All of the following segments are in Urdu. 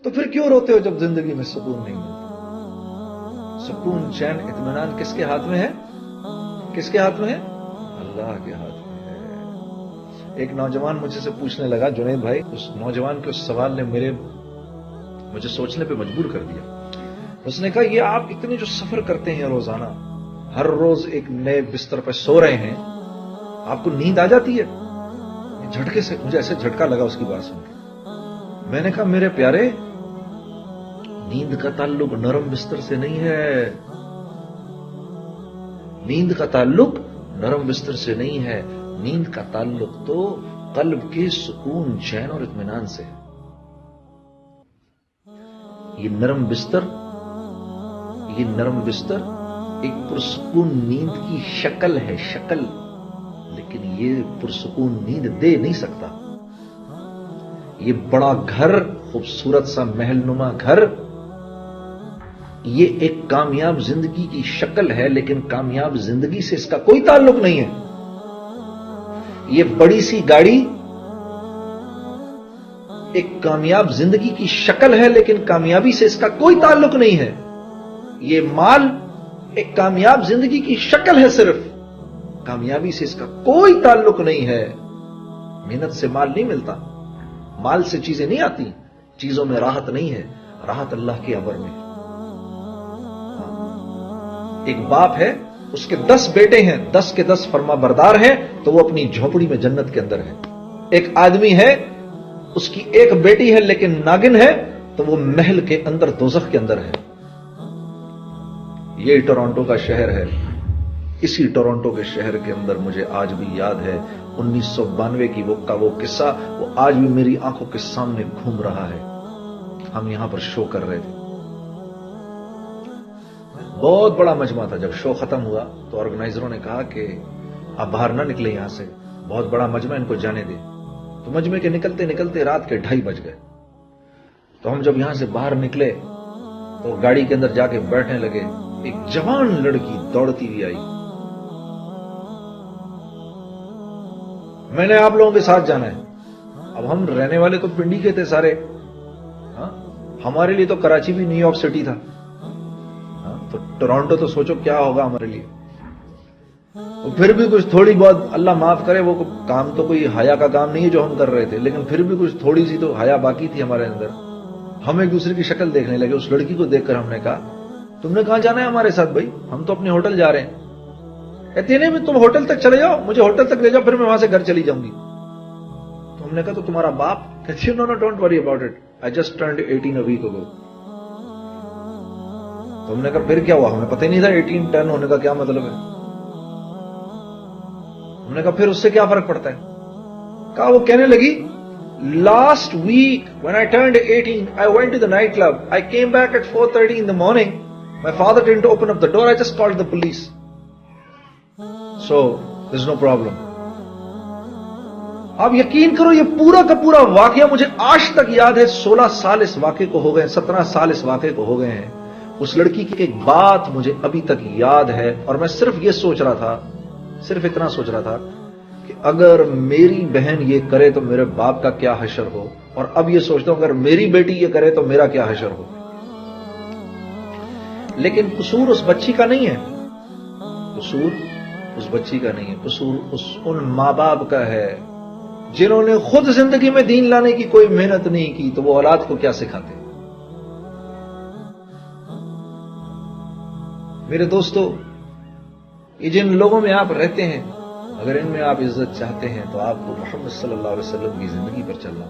تو پھر کیوں روتے ہو جب زندگی میں سکون نہیں ملتا؟ سکون، چین، اطمینان کس کے ہاتھ میں ہے؟ کس کے ہاتھ میں ہے؟ اللہ کے ہاتھ میں ہے۔ ایک نوجوان مجھ سے پوچھنے لگا، جنید بھائی، اس نوجوان کے اس سوال نے مجھے سوچنے پہ مجبور کر دیا۔ اس نے کہا، یہ آپ اتنے جو سفر کرتے ہیں روزانہ، ہر روز ایک نئے بستر پہ سو رہے ہیں، آپ کو نیند آ جاتی ہے؟ جھٹکے سے مجھے ایسے جھٹکا لگا اس کی بات سن کے۔ میں نے کہا، میرے پیارے، نیند کا تعلق نرم بستر سے نہیں ہے، نیند کا تعلق نرم بستر سے نہیں ہے، نیند کا تعلق تو قلب کے سکون، چین اور اطمینان سے ہے۔ یہ نرم بستر ایک پرسکون نیند کی شکل ہے، شکل، لیکن یہ پرسکون نیند دے نہیں سکتا۔ یہ بڑا گھر، خوبصورت سا محل نما گھر، یہ ایک کامیاب زندگی کی شکل ہے، لیکن کامیاب زندگی سے اس کا کوئی تعلق نہیں ہے۔ یہ بڑی سی گاڑی ایک کامیاب زندگی کی شکل ہے، لیکن کامیابی سے اس کا کوئی تعلق نہیں ہے۔ یہ مال ایک کامیاب زندگی کی شکل ہے، صرف کامیابی سے اس کا کوئی تعلق نہیں ہے۔ محنت سے مال نہیں ملتا، مال سے چیزیں نہیں آتی، چیزوں میں راحت نہیں ہے، راحت اللہ کے امر میں ہے۔ ایک باپ ہے، اس کے 10 بیٹے ہیں، 10 کے 10 فرما بردار ہیں، تو وہ اپنی جھونپڑی میں جنت کے اندر ہے۔ ایک آدمی ہے، اس کی ایک بیٹی ہے لیکن ناگن ہے، تو وہ محل کے اندر، دوزخ کے اندر ہے۔ یہ ٹورانٹو کا شہر ہے۔ اسی ٹورانٹو کے شہر کے اندر مجھے آج بھی یاد ہے 1992 کی وہ قصہ، وہ آج بھی میری آنکھوں کے سامنے گھوم رہا ہے۔ ہم یہاں پر شو کر رہے تھے، بہت بڑا مجمع تھا۔ جب شو ختم ہوا تو آرگنائزروں نے کہا کہ آپ باہر نہ نکلیں یہاں سے، بہت بڑا مجمع، ان کو جانے دیں۔ تو مجمع کے نکلتے نکلتے رات کے 2:30 بج گئے۔ تو ہم جب یہاں سے باہر نکلے تو گاڑی کے اندر جا کے بیٹھنے لگے، ایک جوان لڑکی دوڑتی ہوئی آئی۔ میں نے آپ لوگوں کے ساتھ جانا ہے۔ اب ہم رہنے والے تو پنڈی کے تھے سارے، ہمارے لیے تو کراچی بھی نیو یارک سٹی تھا، تو ٹورانٹو تو سوچو کیا ہوگا ہمارے لیے۔ پھر بھی کچھ تھوڑی بہت، اللہ معاف کرے، وہ کام تو کوئی حیا کا کام نہیں ہے جو ہم کر رہے تھے، لیکن پھر بھی کچھ تھوڑی سی تو حیا باقی تھی ہمارے اندر۔ ہم ایک دوسرے کی شکل دیکھنے لگے۔ اس لڑکی کو دیکھ کر ہم نے کہا، تم نے کہاں جانا ہے ہمارے ساتھ بھائی؟ ہم تو اپنے ہوٹل جا رہے ہیں۔ کہتے نہیں، تم ہوٹل تک چلے جاؤ، مجھے ہوٹل تک لے جاؤ، پھر میں وہاں سے گھر چلی جاؤں گی۔ تو ہم نے کہا، تو تمہارا باپ؟ کہتی no don't worry about it, I just turned 18 a week ago۔ تو ہم نے کہا پھر کیا ہوا؟ ہمیں پتہ ہی نہیں تھا 18 ٹرن ہونے کا کیا مطلب ہے۔ ہم نے کہا پھر اس سے کیا فرق پڑتا ہے؟ کہا، وہ کہنے لگی، last week when I turned 18 I went to the nightclub, I came back at 4:30 in the morning, my father didn't open up the door, I just called the police, so there's no problem۔ آپ یقین کرو، یہ پورا کا پورا واقعہ مجھے آج تک یاد ہے۔ 16 سال اس واقعے کو ہو گئے، 17 سال اس واقعے کو ہو گئے ہیں۔ اس لڑکی کی ایک بات مجھے ابھی تک یاد ہے، اور میں صرف یہ سوچ رہا تھا، صرف اتنا سوچ رہا تھا کہ اگر میری بہن یہ کرے تو میرے باپ کا کیا حشر ہو، اور اب یہ سوچتا ہوں اگر میری بیٹی یہ کرے تو میرا کیا حشر ہو۔ لیکن قصور اس بچی کا نہیں ہے، قصور اس بچی کا نہیں ہے، قصور ان ماں باپ کا ہے جنہوں نے خود زندگی میں دین لانے کی کوئی محنت نہیں کی، تو وہ اولاد کو کیا سکھاتے۔ میرے دوستو، یہ جن لوگوں میں آپ رہتے ہیں، اگر ان میں آپ عزت چاہتے ہیں تو آپ کو محمد صلی اللہ علیہ وسلم کی زندگی پر چلنا،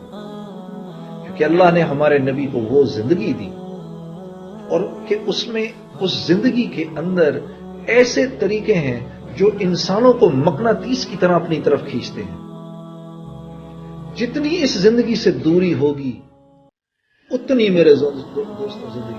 کیونکہ اللہ نے ہمارے نبی کو وہ زندگی دی، اور کہ اس میں، اس زندگی کے اندر ایسے طریقے ہیں جو انسانوں کو مقناطیس کی طرح اپنی طرف کھینچتے ہیں۔ جتنی اس زندگی سے دوری ہوگی اتنی میرے دوستوں زندگی